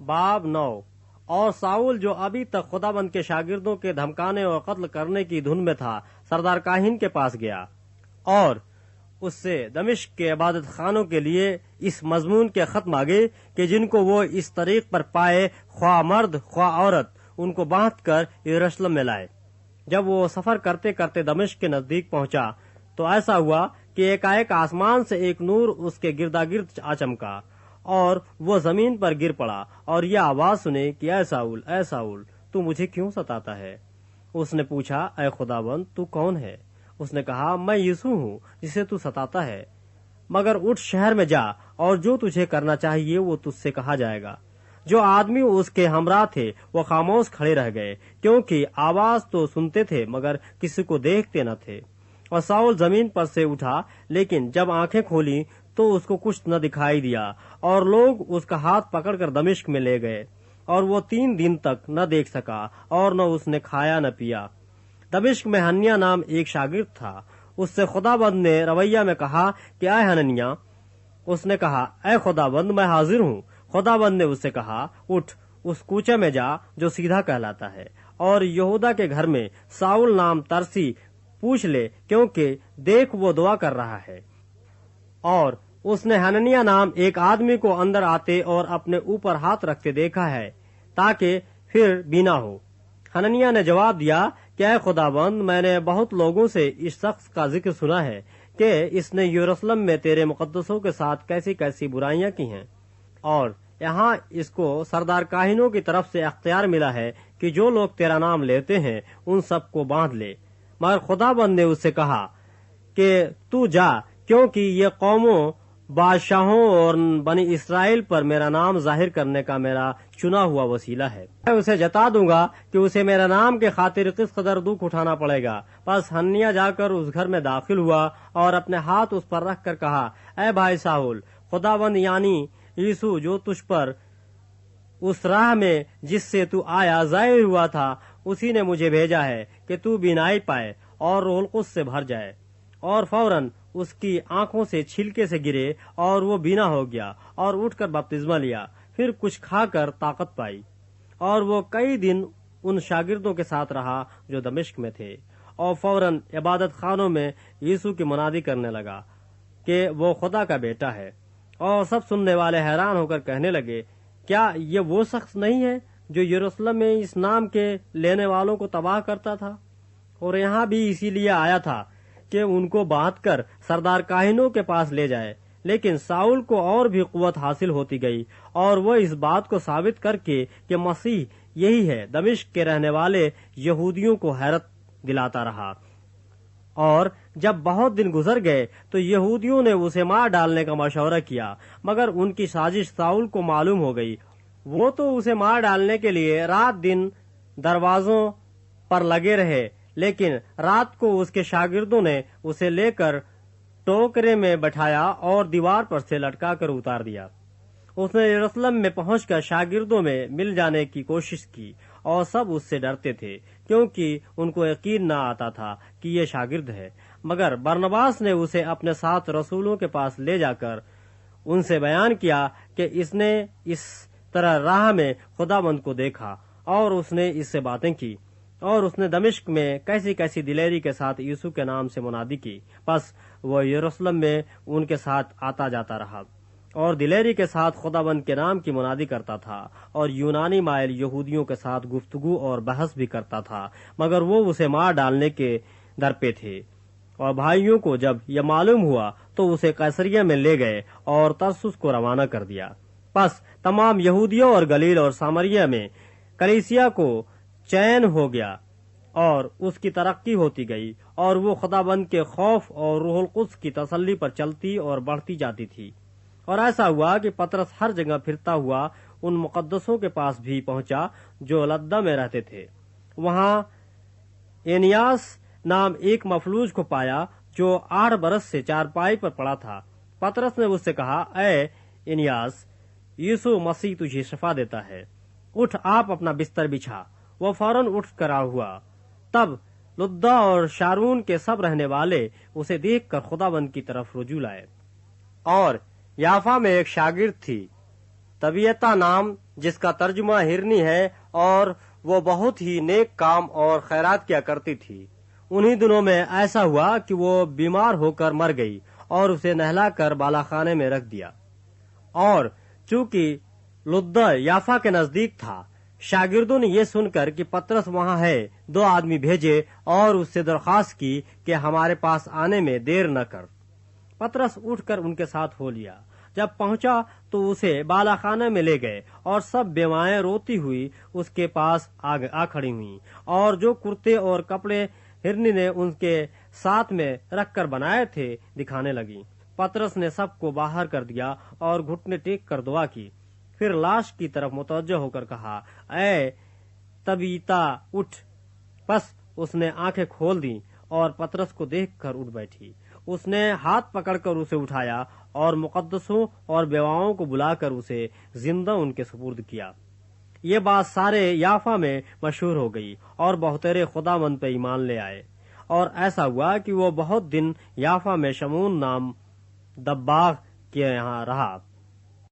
باب 9۔ اور ساؤل جو ابھی تک خداوند کے شاگردوں کے دھمکانے اور قتل کرنے کی دھن میں تھا، سردار کاہن کے پاس گیا اور اس سے دمشق کے عبادت خانوں کے لیے اس مضمون کے خط مانگے کہ جن کو وہ اس طریق پر پائے، خواہ مرد خواہ عورت، ان کو باندھ کر یروشلم میں لائے۔ جب وہ سفر کرتے کرتے دمشق کے نزدیک پہنچا تو ایسا ہوا کہ ایک آسمان سے ایک نور اس کے گردا گرد آ چمکا اور وہ زمین پر گر پڑا اور یہ آواز سنے کہ اے ساؤل تو مجھے کیوں ستاتا ہے؟ اس نے پوچھا، اے خداوند تو کون ہے؟ اس نے کہا، میں یسوع ہوں جسے تو ستاتا ہے، مگر اٹھ شہر میں جا اور جو تجھے کرنا چاہیے وہ تجھ سے کہا جائے گا۔ جو آدمی اس کے ہمراہ تھے وہ خاموش کھڑے رہ گئے، کیونکہ آواز تو سنتے تھے مگر کسی کو دیکھتے نہ تھے۔ اور ساؤل زمین پر سے اٹھا، لیکن جب آنکھیں کھولی تو اس کو کچھ نہ دکھائی دیا، اور لوگ اس کا ہاتھ پکڑ کر دمشق میں لے گئے، اور وہ 3 دن تک نہ دیکھ سکا اور نہ اس نے کھایا نہ پیا۔ دمشق میں ہننیاہ نام ایک شاگرد تھا۔ اس سے خداوند نے رویہ میں کہا کہ اے ہننیاہ۔ اس نے کہا، اے خداوند میں حاضر ہوں۔ خداوند نے اس سے کہا، اٹھ اس کوچے میں جا جو سیدھا کہلاتا ہے، اور یہودا کے گھر میں ساؤل نام ترسی پوچھ لے، کیونکہ دیکھ وہ دعا کر رہا ہے۔ اور اس نے ہننیاہ نام ایک آدمی کو اندر آتے اور اپنے اوپر ہاتھ رکھتے دیکھا ہے تاکہ پھر بینا ہو۔ ہننیاہ نے جواب دیا کہ اے خداوند، میں نے بہت لوگوں سے اس شخص کا ذکر سنا ہے کہ اس نے یروشلم میں تیرے مقدسوں کے ساتھ کیسی کیسی برائیاں کی ہیں، اور یہاں اس کو سردار کاہنوں کی طرف سے اختیار ملا ہے کہ جو لوگ تیرا نام لیتے ہیں ان سب کو باندھ لے۔ مگر خداوند نے اس سے کہا کہ تو جا، کیونکہ یہ قوموں، بادشاہوں اور بنی اسرائیل پر میرا نام ظاہر کرنے کا میرا چنا ہوا وسیلہ ہے۔ میں اسے جتا دوں گا کہ اسے میرا نام کے خاطر کس قدر دکھ اٹھانا پڑے گا۔ بس ہننیاہ جا کر اس گھر میں داخل ہوا اور اپنے ہاتھ اس پر رکھ کر کہا، اے بھائی ساؤل، خداوند یعنی یسوع جو تجھ پر اس راہ میں جس سے تو آیا ظاہر ہوا تھا، اسی نے مجھے بھیجا ہے کہ تو بینائی پائے اور روح القدس سے بھر جائے۔ اور فوراً اس کی آنکھوں سے چھلکے سے گرے اور وہ بینا ہو گیا اور اٹھ کر بپتسمہ لیا، پھر کچھ کھا کر طاقت پائی۔ اور وہ کئی دن ان شاگردوں کے ساتھ رہا جو دمشق میں تھے، اور فوراً عبادت خانوں میں یسوع کی منادی کرنے لگا کہ وہ خدا کا بیٹا ہے۔ اور سب سننے والے حیران ہو کر کہنے لگے، کیا یہ وہ شخص نہیں ہے جو یروشلم میں اس نام کے لینے والوں کو تباہ کرتا تھا؟ اور یہاں بھی اسی لیے آیا تھا کہ ان کو باندھ کر سردار کاہنوں کے پاس لے جائے۔ لیکن ساؤل کو اور بھی قوت حاصل ہوتی گئی، اور وہ اس بات کو ثابت کر کے کہ مسیح یہی ہے، دمشق کے رہنے والے یہودیوں کو حیرت دلاتا رہا۔ اور جب بہت دن گزر گئے تو یہودیوں نے اسے مار ڈالنے کا مشورہ کیا، مگر ان کی سازش ساؤل کو معلوم ہو گئی۔ وہ تو اسے مار ڈالنے کے لیے رات دن دروازوں پر لگے رہے، لیکن رات کو اس کے شاگردوں نے اسے لے کر ٹوکرے میں بٹھایا اور دیوار پر سے لٹکا کر اتار دیا۔ اس نے یروشلم میں پہنچ کر شاگردوں میں مل جانے کی کوشش کی، اور سب اس سے ڈرتے تھے کیونکہ ان کو یقین نہ آتا تھا کہ یہ شاگرد ہے۔ مگر برنباس نے اسے اپنے ساتھ رسولوں کے پاس لے جا کر ان سے بیان کیا کہ اس نے اس طرح راہ میں خداوند کو دیکھا، اور اس نے اس سے باتیں کی، اور اس نے دمشق میں کیسی کیسی دلیری کے ساتھ یسوع کے نام سے منادی کی۔ پس وہ یروشلم میں ان کے ساتھ آتا جاتا رہا اور دلیری کے ساتھ خداوند کے نام کی منادی کرتا تھا، اور یونانی مائل یہودیوں کے ساتھ گفتگو اور بحث بھی کرتا تھا، مگر وہ اسے مار ڈالنے کے در پہ تھے۔ اور بھائیوں کو جب یہ معلوم ہوا تو اسے قیصریہ میں لے گئے اور ترسس کو روانہ کر دیا۔ پس تمام یہودیوں اور گلیل اور سامریہ میں کلیسیا کو چین ہو گیا اور اس کی ترقی ہوتی گئی، اور وہ خداوند کے خوف اور روح القدس کی تسلی پر چلتی اور بڑھتی جاتی تھی۔ اور ایسا ہوا کہ پطرس ہر جگہ پھرتا ہوا ان مقدسوں کے پاس بھی پہنچا جو لدہ میں رہتے تھے۔ وہاں اینیاس نام ایک مفلوج کو پایا جو 8 برس سے چارپائی پر پڑا تھا۔ پطرس نے اس سے کہا، اے اینیاس، یسوع مسیح تجھے شفا دیتا ہے، اٹھ آپ اپنا بستر بچھا۔ وہ فوراً اٹھ کرا ہوا۔ تب لدہ اور شارون کے سب رہنے والے اسے دیکھ کر خداوند کی طرف رجوع لائے۔ اور یافا میں ایک شاگرد تھی طبیعتا نام، جس کا ترجمہ ہرنی ہے، اور وہ بہت ہی نیک کام اور خیرات کیا کرتی تھی۔ انہی دنوں میں ایسا ہوا کہ وہ بیمار ہو کر مر گئی اور اسے نہلا کر بالا خانے میں رکھ دیا۔ اور چونکہ لدہ یافا کے نزدیک تھا، شاگردوں نے یہ سن کر کہ پترس وہاں ہے 2 آدمی بھیجے اور اس سے درخواست کی کہ ہمارے پاس آنے میں دیر نہ کر۔ پترس اٹھ کر ان کے ساتھ ہو لیا۔ جب پہنچا تو اسے بالا خانے میں لے گئے اور سب بیوائیں روتی ہوئی اس کے پاس آ کھڑی ہوئی، اور جو کرتے اور کپڑے ہرنی نے ان کے ساتھ میں رکھ کر بنائے تھے دکھانے لگی۔ پترس نے سب کو باہر کر دیا اور گھٹنے ٹیک کر دعا کی، پھر لاش کی طرف متوجہ ہو کر کہا، اے تبیتا اٹھ۔ پس اس نے آنکھیں کھول دیں اور پترس کو دیکھ کر اٹھ بیٹھی۔ اس نے ہاتھ پکڑ کر اسے اٹھایا اور مقدسوں اور بیواؤں کو بلا کر اسے زندہ ان کے سپرد کیا۔ یہ بات سارے یافا میں مشہور ہو گئی اور بہترے خداوند پہ ایمان لے آئے۔ اور ایسا ہوا کہ وہ بہت دن یافا میں شمون نام دباغ کے یہاں رہا۔